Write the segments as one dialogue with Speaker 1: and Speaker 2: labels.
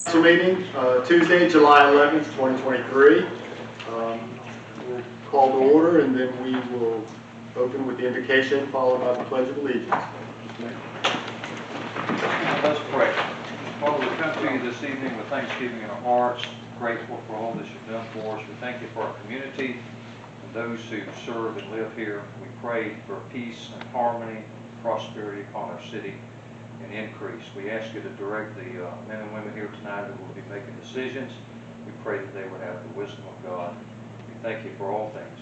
Speaker 1: Council meeting, Tuesday, July 11th, 2023. We'll call to order and then we will open with the invocation followed by the Pledge of Allegiance.
Speaker 2: Let's pray. Father, we come to you this evening with thanksgiving in our hearts, grateful for all that you've done for us. We thank you for our community and those who serve and live here. We pray for peace and harmony, prosperity upon our city and increase. We ask you to direct the men and women here tonight who will be making decisions. We pray that they would have the wisdom of God. We thank you for all things.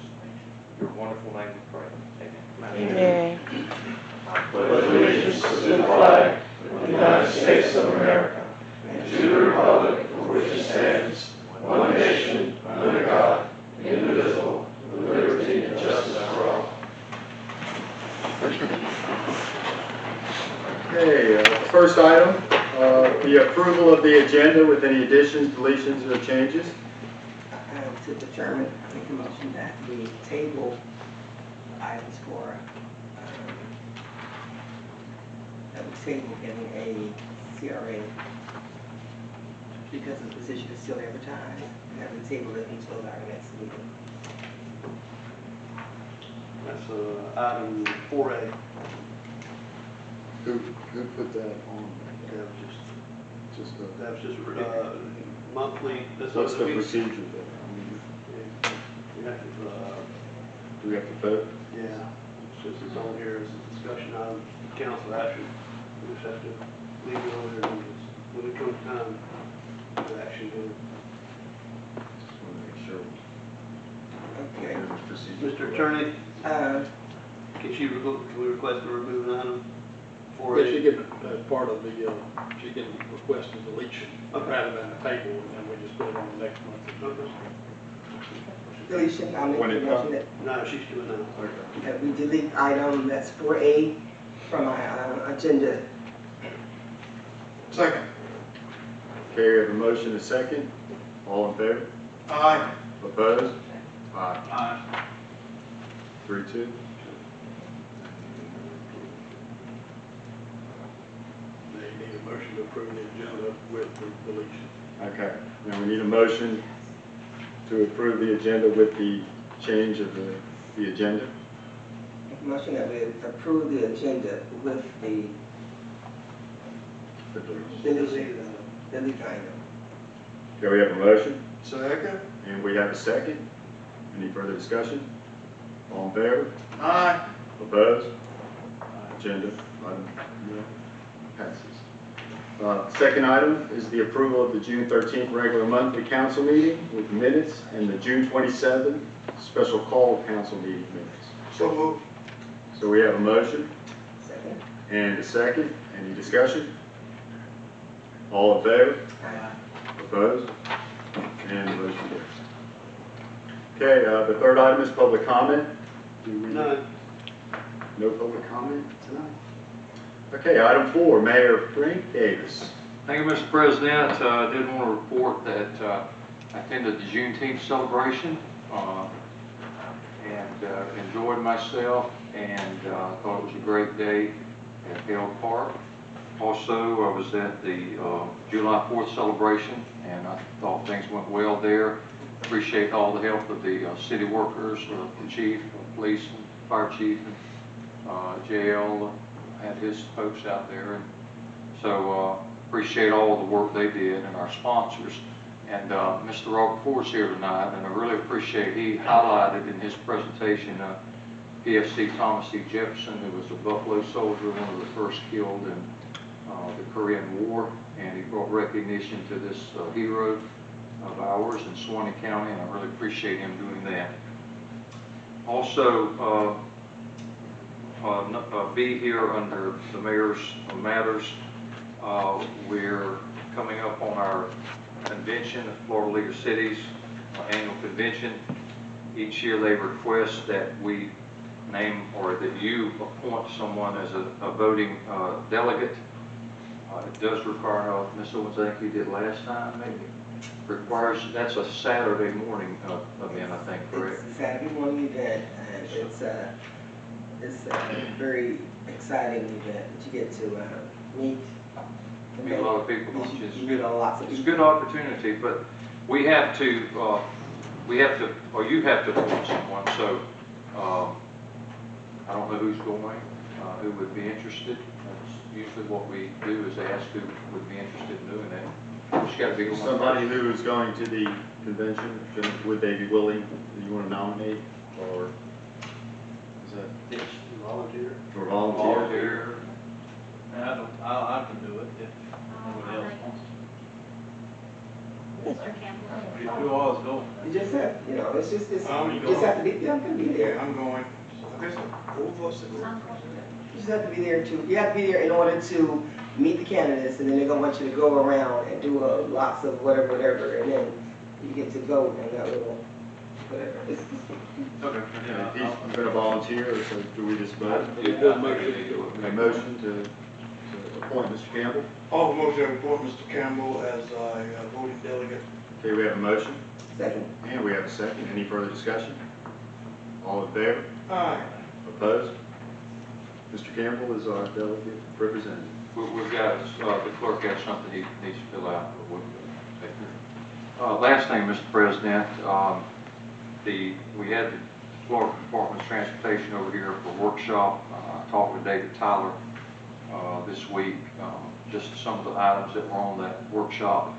Speaker 2: In your wonderful name we pray. Amen.
Speaker 3: Amen.
Speaker 4: I pledge allegiance to the flag of the United States of America and to the republic for which it stands, one nation, under God, indivisible, with liberty and justice for all.
Speaker 1: Okay, first item, the approval of the agenda with any additions, deletions, or changes.
Speaker 5: To the chairman, I make a motion that we table items for, that we table getting a CRA because the position is still advertised, and that we table it until our next meeting.
Speaker 6: That's item 4A.
Speaker 1: Who put that on?
Speaker 6: That was just monthly.
Speaker 1: What's the procedure there?
Speaker 6: We have to,
Speaker 1: Do we have to vote?
Speaker 6: yeah, it's on here as a discussion item, council action. We just have to leave it on there and just, when it comes time, to action do it.
Speaker 1: Just want to make sure.
Speaker 5: Okay.
Speaker 1: There's a procedure.
Speaker 6: Mr. Attorney,
Speaker 5: Uh,
Speaker 6: can we request to remove an item?
Speaker 7: Yes, she can, as part of the, she can request a deletion rather than a table, and then we just put it on the next month.
Speaker 5: deletion, I'll make
Speaker 1: When
Speaker 5: a
Speaker 1: it
Speaker 5: motion that
Speaker 6: No, she's doing that.
Speaker 1: Okay.
Speaker 5: that we delete item that's 4A from our agenda.
Speaker 1: Second. Okay, we have a motion and a second. All in favor?
Speaker 7: Aye.
Speaker 1: Opposed? Aye.
Speaker 7: Aye.
Speaker 1: 3-2.
Speaker 7: They need a motion to approve the agenda with the deletion.
Speaker 1: Okay, now we need a motion to approve the agenda with the change of the agenda.
Speaker 5: Make a motion that we approve the agenda with the deletion, delete item.
Speaker 1: Okay, we have a motion,
Speaker 7: Second.
Speaker 1: and we have a second. Any further discussion? All in favor?
Speaker 7: Aye.
Speaker 1: Opposed? Agenda item passes. Second item is the approval of the June 13th regular monthly council meeting with minutes and the June 27th special call council meeting minutes.
Speaker 7: So moved.
Speaker 1: So we have a motion
Speaker 5: Second.
Speaker 1: and a second. Any discussion? All in favor?
Speaker 5: Aye.
Speaker 1: Opposed? And the motion carries. Okay, the third item is public comment.
Speaker 6: None.
Speaker 1: No public comment tonight? Okay, item 4, Mayor Frank Davis.
Speaker 2: Thank you, Mr. President. I did want to report that I attended the Juneteenth celebration and enjoyed myself and thought it was a great day at Hale Park. Also, I was at the July 4th celebration and I thought things went well there. Appreciate all the help of the city workers, the chief, police, and fire chief, and JL had his folks out there, and so appreciate all the work they did and our sponsors. And Mr. Robert Ford's here tonight, and I really appreciate he highlighted in his presentation PFC Thomas E. Jefferson, who was a Buffalo soldier, one of the first killed in the Korean War, and he brought recognition to this hero of ours in Suwannee County, and I really appreciate him doing that. Also, be here under the Mayor's Matters. We're coming up on our convention, the Florida League of Cities annual convention. Each year they request that we name or that you appoint someone as a voting delegate. It does require, Ms. Owens, I think you did last time, maybe? Requires, that's a Saturday morning event, I think, correct?
Speaker 5: It's a Saturday morning event, and it's a very exciting event that you get to meet
Speaker 2: meet a lot of people, don't you? It's
Speaker 5: You meet lots of
Speaker 2: It's a
Speaker 5: people.
Speaker 2: good opportunity, but we have to, or you have to appoint someone, so, I don't know who's going, who would be interested. That's usually what we do is ask who would be interested in doing that. It's gotta be one
Speaker 1: Somebody
Speaker 2: person.
Speaker 1: who is going to the convention, would they be willing, do you want to nominate, or is that,
Speaker 6: Yes. Volunteer.
Speaker 1: or volunteer?
Speaker 2: Volunteer.
Speaker 7: I can do it if nobody else wants
Speaker 3: Mr. Campbell.
Speaker 7: to. Who all is going?
Speaker 5: You just have, you know, it's just,
Speaker 4: I'm
Speaker 5: you just have to be, you have to be there.
Speaker 4: I'm going.
Speaker 5: You just have to be there you have to be there in order to meet the candidates, and then they're gonna want you to go around and do lots of whatever, and then you get to vote and that little, whatever.
Speaker 7: Okay.
Speaker 1: Yeah, he's going to volunteer, so do we just vote?
Speaker 7: Yeah, good motion.
Speaker 1: A motion to appoint Mr. Campbell?
Speaker 4: All motion to appoint Mr. Campbell as a voting delegate.
Speaker 1: Okay, we have a motion,
Speaker 5: Second.
Speaker 1: and we have a second. Any further discussion? All in favor?
Speaker 4: Aye.
Speaker 1: Opposed? Mr. Campbell is our delegate representative.
Speaker 2: We've got, the clerk has something he needs to fill out, but we'll take care of it. Last thing, Mr. President, we had the Florida Department of Transportation over here for a workshop. I talked with David Tyler this week, just some of the items that were on that workshop.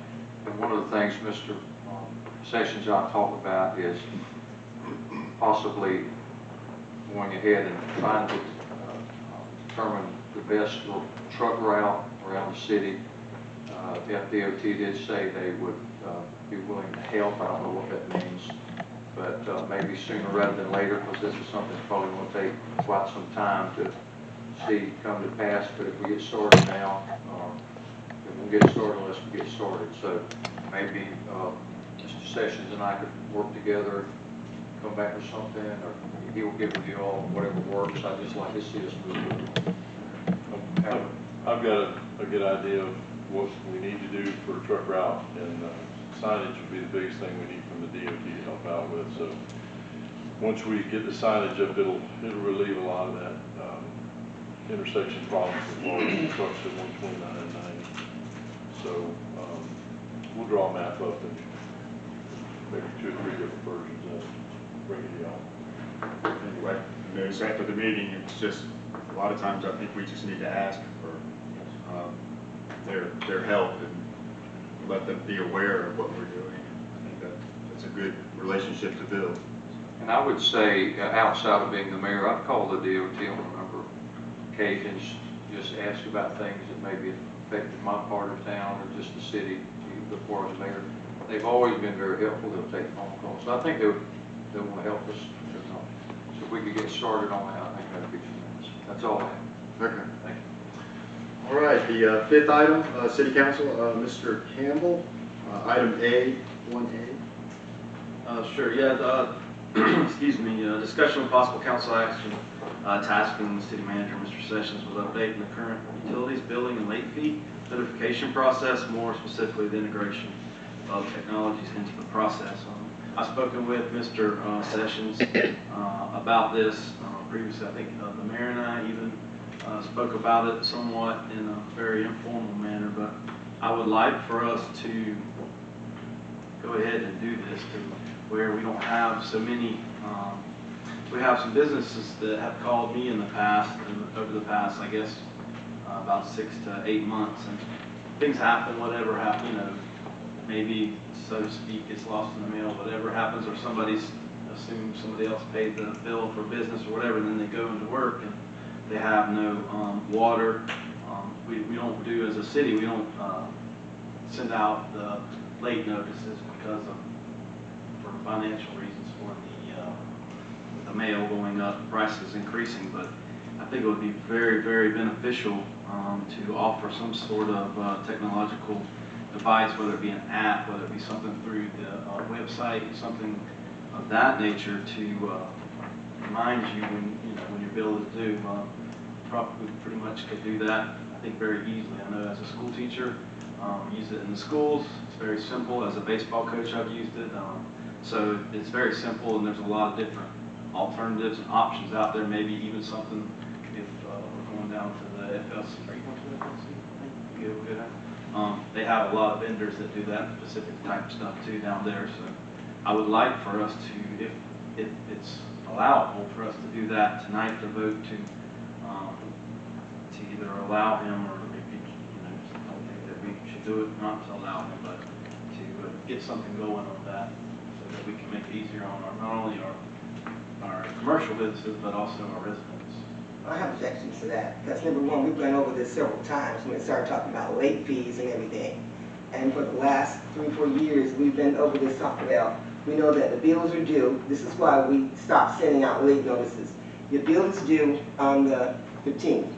Speaker 2: And one of the things Mr. Sessions and I talked about is possibly going ahead and trying to determine the best truck route around the city. FDOT did say they would be willing to help. I don't know what that means, but maybe sooner rather than later, because this is something that's probably going to take quite some time to see come to pass. But if we get started now, we won't get started unless we get started. So maybe Mr. Sessions and I could work together, come back with something, or he will give you all whatever works. I just like to see us move forward.
Speaker 8: I've got a good idea of what we need to do for a truck route, and signage would be the biggest thing we need from the DOT to help out with. So once we get the signage up, it'll relieve a lot of that intersection problems with large trucks at 129 and 90. So we'll draw a map up and maybe 2 or 3 different versions of it, bring it to y'all.
Speaker 1: Anyway, notice after the meeting, it's just, a lot of times I think we just need to ask for their help and let them be aware of what we're doing. I think that's a good relationship to build.
Speaker 2: And I would say, outside of being the mayor, I've called the DOT on a number of occasions, just ask about things that maybe affected my part of town or just the city before I was mayor. They've always been very helpful. They'll take phone calls. So I think they'll want to help us. So if we could get started on that, I think that'd be tremendous. That's all I have.
Speaker 1: Okay.
Speaker 2: Thank you.
Speaker 1: All right, the fifth item, City Council, Mr. Campbell, item A, 1A.
Speaker 9: Sure, yeah, excuse me, discussion with possible council action, tasking the city manager, Mr. Sessions, with updating the current utilities, billing, and late fee notification process, more specifically the integration of technologies into the process. I've spoken with Mr. Sessions about this previously. I think the mayor and I even spoke about it somewhat in a very informal manner, but I would like for us to go ahead and do this to where we don't have so many, we have some businesses that have called me in the past, and over the past, I guess, about 6 to 8 months, and things happen, whatever happens, you know, maybe, so to speak, it's lost in the mail, whatever happens, or somebody's assumed somebody else paid the bill for business or whatever, and then they go into work and they have no water. We don't do, as a city, we don't send out the late notices because of, for financial reasons, for the mail going up, prices increasing, but I think it would be very, very beneficial to offer some sort of technological device, whether it be an app, whether it be something through the website, something of that nature to remind you when your bill is due. Probably pretty much could do that, I think, very easily. I know as a school teacher, use it in the schools. It's very simple. As a baseball coach, I've used it. So it's very simple, and there's a lot of different alternatives and options out there. Maybe even something if we're going down to the FLC. Are you going to the FLC? feel good. They have a lot of vendors that do that specific type of stuff too down there, so I would like for us to, if it's allowable for us to do that tonight, to vote to either allow him, or if you just don't think that we should do it, not to allow him, but to get something going on that, so that we can make it easier on not only our commercial businesses, but also our residents.
Speaker 5: I have objections to that. That's number one, we've been over this several times when we started talking about late fees and everything. And for the last 3-4 years, we've been over this talking about, we know that the bills are due. This is why we stopped sending out late notices. Your bill is due on the 15th.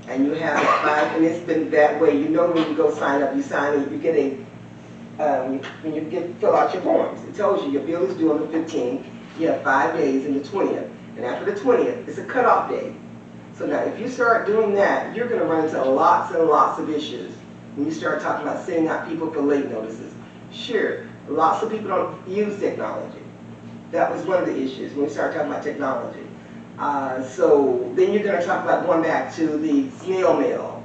Speaker 5: And you have 5, and it's been that way. You know when you go sign up, you sign it, you get a, when you fill out your forms, it tells you your bill is due on the 15th. You have 5 days in the 20th. And after the 20th, it's a cutoff day. So now, if you start doing that, you're going to run into lots and lots of issues when you start talking about sending out people for late notices. Sure, lots of people don't use technology. That was one of the issues when we started talking about technology. So then you're going to talk about going back to the snail mail.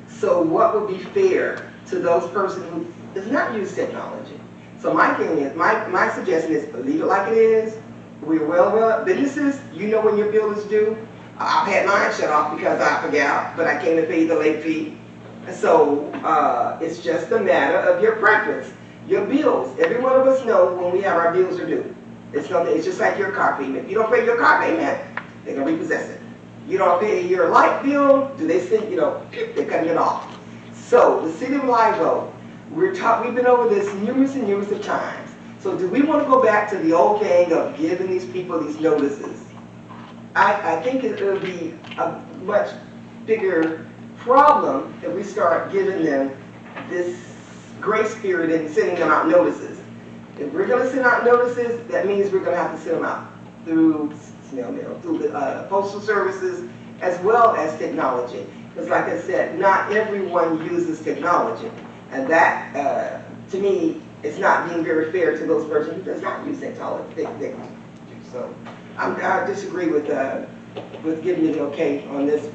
Speaker 5: So what would be fair to those persons who does not use technology? So my thing is, my suggestion is leave it like it is. We're well, businesses, you know when your bill is due. I've had mine shut off because I forgot, but I came to pay the late fee. So it's just a matter of your preference. Your bills, every one of us know when we have our bills are due. It's just like your car payment. If you don't pay your car payment, they're going to repossess it. You don't pay your light bill, do they send, they're cutting it off. So the city of Livo, we've been over this numerous and numerous of times. So do we want to go back to the old thing of giving these people these notices? I think it will be a much bigger problem if we start giving them this grace period and sending them out notices. If we're going to send out notices, that means we're going to have to send them out through snail mail, through the postal services, as well as technology. Because like I said, not everyone uses technology. And that, to me, is not being very fair to those persons who does not use technology. So I disagree with giving it an okay on this.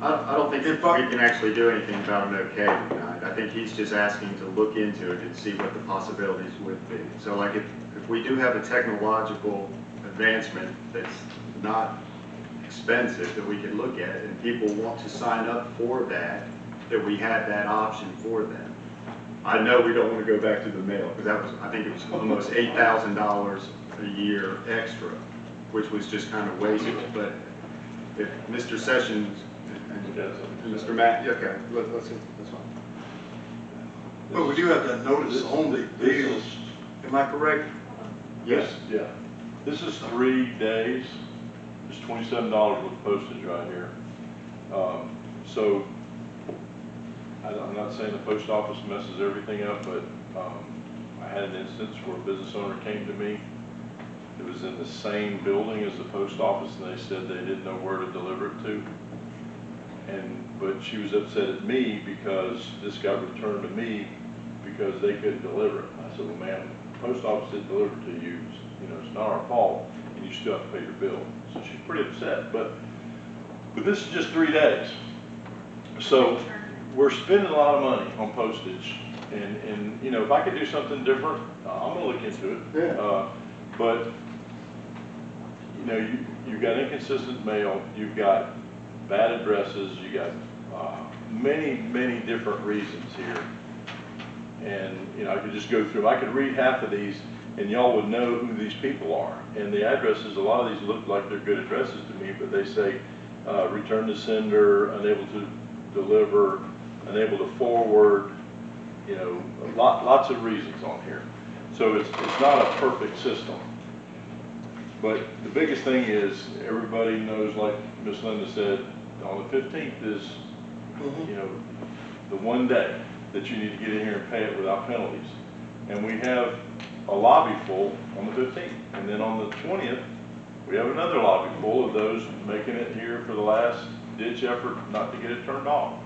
Speaker 1: I don't think we can actually do anything about an okay tonight. I think he's just asking to look into it and see what the possibilities would be. So like if we do have a technological advancement that's not expensive that we can look at and people want to sign up for that we have that option for them. I know we don't want to go back to the mail because that was, I think it was almost $8,000 a year extra, which was just kind of wasteful. But if Mr. Sessions and Mr. Matt, okay, that's fine.
Speaker 3: But we do have that notice on the bills, am I correct?
Speaker 1: Yes.
Speaker 8: Yeah. This is 3 days. It's $27 with postage right here. So I'm not saying the post office messes everything up, but I had an instance where a business owner came to me. It was in the same building as the post office, and they said they didn't know where to deliver it to. But she was upset at me because this got returned to me because they couldn't deliver it. I said, well, ma'am, the post office didn't deliver it to you. It's not our fault, and you still have to pay your bill. So she's pretty upset. But this is just 3 days. So we're spending a lot of money on postage. And if I could do something different, I'm going to look into it.
Speaker 1: Yeah.
Speaker 8: But you've got inconsistent mail, you've got bad addresses, you got many different reasons here. And I could just go through them. I could read half of these and y'all would know who these people are. And the addresses, a lot of these look like they're good addresses to me, but they say return to sender, unable to deliver, unable to forward, lots of reasons on here. So it's not a perfect system. But the biggest thing is everybody knows, like Miss Linda said, on the 15th is, the one day that you need to get in here and pay it without penalties. And we have a lobby full on the 15th. And then on the 20th, we have another lobby full of those making it here for the last ditch effort not to get it turned off.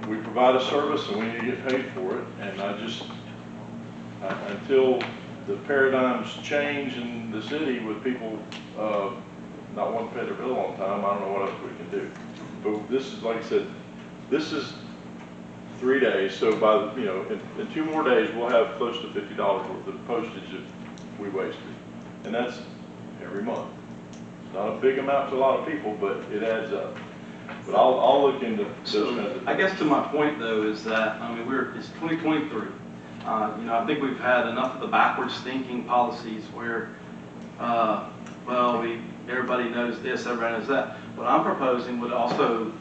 Speaker 8: We provide a service and we need to get paid for it. And until the paradigms change in the city with people not wanting to pay their bill on time, I don't know what else we can do. But this is, like I said, this is 3 days, so by, you know, in 2 more days, we'll have close to $50 worth of postage that we wasted. And that's every month. It's not a big amount to a lot of people, but it adds up. But I'll look into those
Speaker 9: So,
Speaker 8: kinds of
Speaker 9: I guess
Speaker 8: things.
Speaker 9: to my point though is that, I mean, it's 2023. You know, I think we've had enough of the backwards thinking policies where, well, everybody knows this, everybody knows that. What I'm proposing would also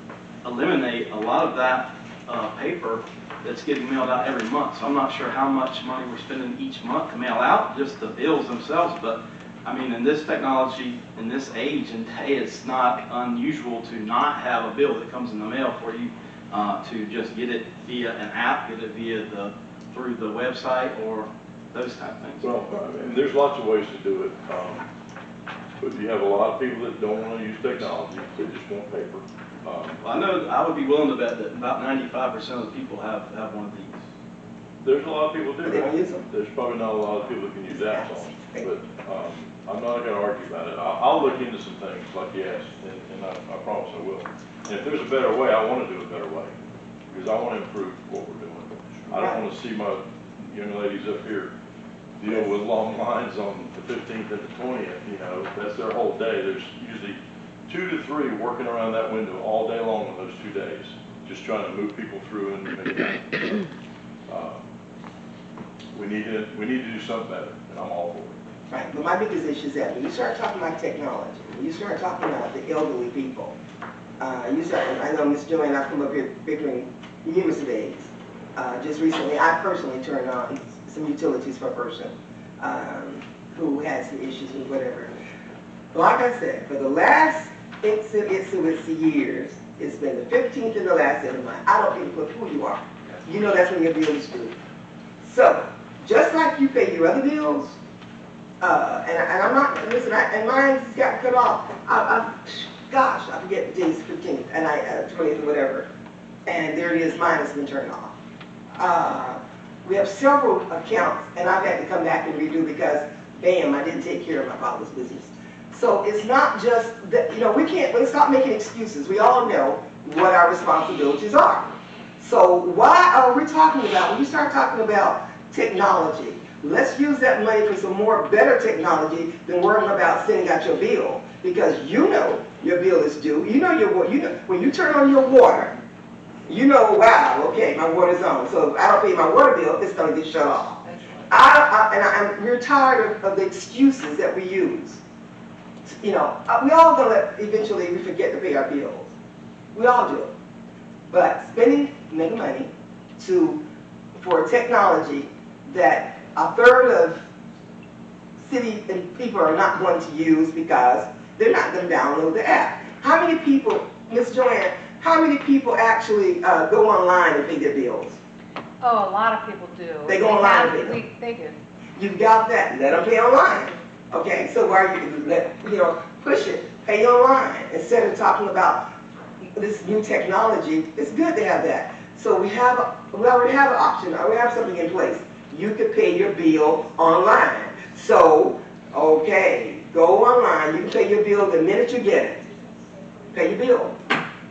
Speaker 9: eliminate a lot of that paper that's getting mailed out every month. So I'm not sure how much money we're spending each month to mail out, just the bills themselves, but I mean, in this technology, in this age and day, it's not unusual to not have a bill that comes in the mail for you, to just get it via an app, get it through the website or those type of things.
Speaker 8: Well, I mean, there's lots of ways to do it. But you have a lot of people that don't want to use technology, they just want paper.
Speaker 9: Well, I know, I would be willing to bet that about 95% of the people have one of these.
Speaker 8: There's a lot of people do
Speaker 5: But they don't use
Speaker 8: it.
Speaker 5: them.
Speaker 8: There's probably not a lot of people that can use apps on it, but I'm not gonna argue about it. I'll look into some things like you asked, and I promise I will. And if there's a better way, I wanna do a better way, because I wanna improve what we're doing. I don't wanna see my young ladies up here deal with long lines on the 15th and the 20th, you know, that's their whole day. There's usually 2 to 3 working around that window all day long on those 2 days, just trying to move people through and make it happen. We need to do something better, and I'm all for it.
Speaker 5: Right, but my biggest issue is that when you start talking about technology, when you start talking about the elderly people, I know Ms. Joanne, I've come up here bickering numerous days. Just recently, I personally turned on some utilities for a person who has some issues with whatever. Like I said, for the last it's years, it's been the 15th and the last of the month. I don't give a fuck who you are. You know that's when your bills due. So, just like you pay your other bills, and I'm not, listen, and mine's got cut off. Gosh, I forget the day's 15th, and 20th or whatever. And there it is, mine has been turned off. We have several accounts, and I've had to come back and redo because, bam, I didn't take care of my father's business. So it's not just that, you know, let's stop making excuses. We all know what our responsibilities are. So why are we talking about, when you start talking about technology, let's use that money for some more better technology than worrying about sending out your bill. Because you know your bill is due. You know when you turn on your water, you know, wow, okay, my water's on. So if I don't pay my water bill, it's gonna get shut off. We're tired of the excuses that we use. You know, we all gonna eventually we forget to pay our bills. We all do. But making money for technology that a third of city and people are not going to use because they're not going to download the app. How many people, Ms. Joanne, how many people actually go online and pay their bills?
Speaker 10: Oh, a lot of people do.
Speaker 5: They go online and pay them.
Speaker 10: They do.
Speaker 5: You've got that. Let them pay online. Okay, so why push it, pay online instead of talking about this new technology. It's good to have that. So we already have an option. We have something in place. You could pay your bill online. So, okay, go online. You can pay your bill the minute you get it. Pay your bill.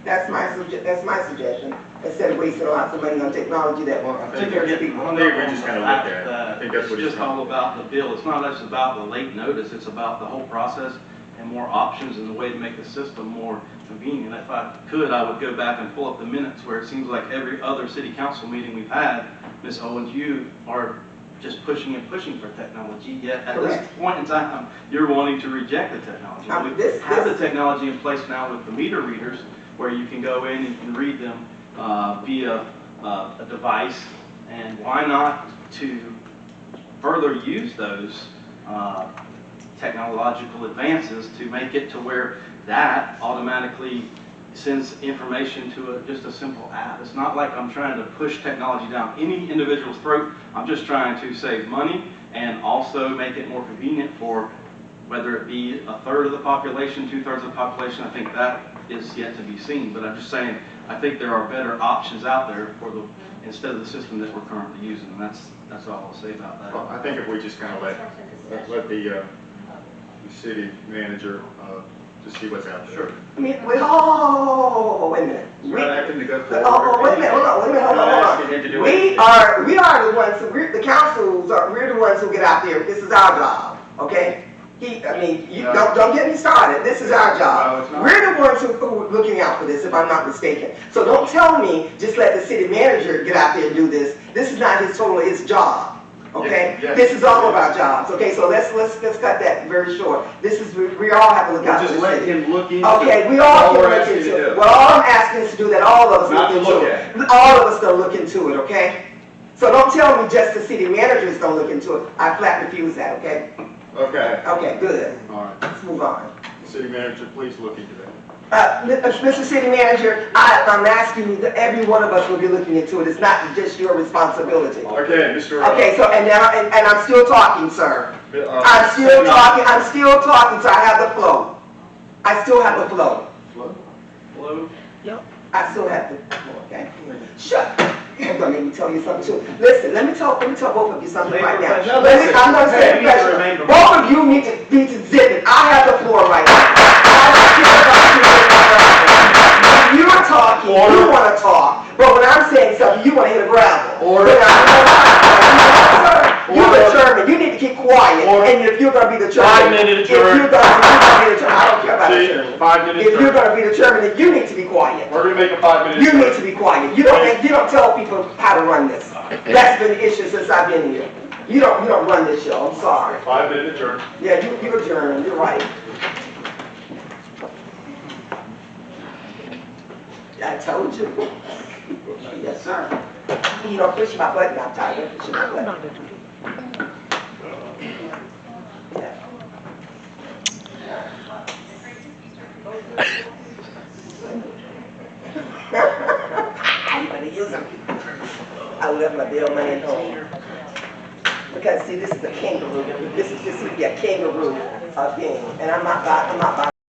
Speaker 5: That's my suggestion. Instead of wasting lots of money on technology that won't
Speaker 1: I
Speaker 5: take care of people.
Speaker 1: think we just kind of looked at it. I think that's what
Speaker 9: It's
Speaker 1: he's
Speaker 9: just all about the bill. It's not just about the late notice. It's about the whole process and more options and a way to make the system more convenient. If I could, I would go back and pull up the minutes where it seems like every other city council meeting we've had, Ms. Owens, you are just pushing and pushing for technology, yet at this point in time, you're wanting to reject the technology. We have the technology in place now with the meter readers where you can go in and you can read them via a device, and why not to further use those technological advances to make it to where that automatically sends information to just a simple app. It's not like I'm trying to push technology down any individual's throat. I'm just trying to save money and also make it more convenient for whether it be a third of the population, 2/3 of the population. I think that is yet to be seen, but I'm just saying I think there are better options out there instead of the system that we're currently using, and that's all I'll say about that.
Speaker 1: Well, I think if we just kind of let the city manager to see what's out there.
Speaker 9: Sure.
Speaker 5: I mean, wait, oh, wait a minute.
Speaker 1: We're not asking to go forward.
Speaker 5: Oh, wait a minute, hold on, wait a minute, hold
Speaker 1: We're not
Speaker 5: on.
Speaker 1: asking him to do
Speaker 5: We
Speaker 1: anything.
Speaker 5: are the ones, we're the councils, we're the ones who get out there. This is our job, okay?
Speaker 1: No.
Speaker 5: Don't get me started. This is our
Speaker 1: No,
Speaker 5: job.
Speaker 1: it's not.
Speaker 5: We're the ones who are looking out for this, if I'm not mistaken. So don't tell me, just let the city manager get out there and do this. This is not his job, okay?
Speaker 1: Yes, yes.
Speaker 5: This is all of our jobs, okay? So let's cut that very short. This is, we all have to look out for
Speaker 1: Just
Speaker 5: the
Speaker 1: let
Speaker 5: city.
Speaker 1: him look into it.
Speaker 5: Okay, we
Speaker 1: That's
Speaker 5: all
Speaker 1: all
Speaker 5: can
Speaker 1: we're
Speaker 5: look
Speaker 1: asking
Speaker 5: into
Speaker 1: you to
Speaker 5: it.
Speaker 1: do.
Speaker 5: Well, all I'm asking is to do that, all of us
Speaker 1: Not
Speaker 5: look
Speaker 1: to
Speaker 5: into
Speaker 1: look
Speaker 5: it. All of us gonna look into it, okay? So don't tell me just the city managers don't look into it. I flat refuse that, okay?
Speaker 1: Okay,
Speaker 5: Okay, good.
Speaker 1: all right.
Speaker 5: Let's move on.
Speaker 1: City manager, please look into that.
Speaker 5: Mr. City Manager, I'm asking you that every one of us will be looking into it. It's not just your responsibility.
Speaker 1: Okay, Mr.
Speaker 5: Okay, so, and now, and I'm still talking, sir. I'm still
Speaker 1: second
Speaker 5: talking, sir. I have the flow. I still have the flow.
Speaker 1: Hello?
Speaker 5: I still have the flow, okay? Shut. You're gonna make me tell you something too. Listen, let me tell both of you something right now.
Speaker 1: No,
Speaker 5: Let me-
Speaker 1: listen.
Speaker 5: I'm gonna say
Speaker 1: Hey, you need to remain
Speaker 5: professional. Both of you need to zip it. I have the floor right now. I don't care about you. When you're talking, you wanna talk, but when I'm saying something, you wanna hit a gravel.
Speaker 1: Order.
Speaker 5: You're the chairman, you need to keep quiet,
Speaker 1: Order.
Speaker 5: and if you're gonna be the chairman.
Speaker 1: 5 minute
Speaker 5: If you're
Speaker 1: adjourn.
Speaker 5: gonna be the chairman, I don't care about the
Speaker 1: See,
Speaker 5: chairman.
Speaker 1: 5 minutes.
Speaker 5: If you're gonna be the chairman, then you need to be quiet.
Speaker 1: We're gonna make a 5-minute.
Speaker 5: You need to be quiet. You don't tell people how to run this. That's been the issue since I've been here. You don't run this show, I'm sorry.
Speaker 1: 5-minute adjourn.
Speaker 5: Yeah, you're a German, you're right. I told you. Yes, sir. You don't push my button, I'm tired of pushing my button. Yeah. I'm gonna use them. I left my bill money at home. Because see, this is a kangaroo. This would be a kangaroo thing, and I'm not buying